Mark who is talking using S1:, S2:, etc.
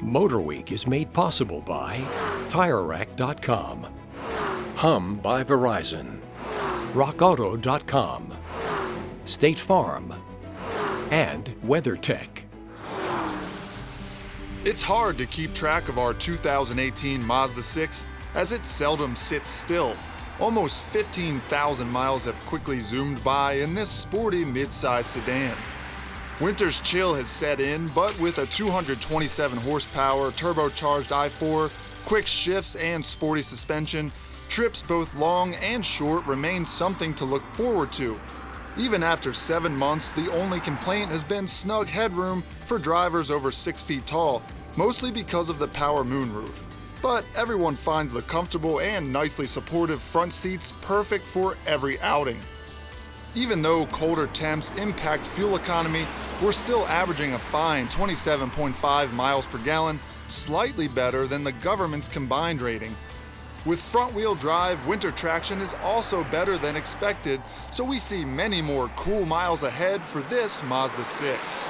S1: MotorWeek is made possible by TireRack.com, Hum by Verizon, RockAuto.com, State Farm, and WeatherTech.
S2: It's hard to keep track of our 2018 Mazda 6 as it seldom sits still. Almost 15,000 miles have quickly zoomed by in this sporty mid-size sedan. Winter's chill has set in, but with a 227 horsepower turbocharged i4, quick shifts, and sporty suspension, trips both long and short remain something to look forward to. Even after 7 months, the only complaint has been snug headroom for drivers over 6 feet tall, mostly because of the power moonroof. But everyone finds the comfortable and nicely supportive front seats perfect for every outing. Even though colder temps impact fuel economy, we're still averaging a fine 27.5 miles per gallon, slightly better than the government's combined rating. With front-wheel drive, winter traction is also better than expected, so we see many more cool miles ahead for this Mazda 6.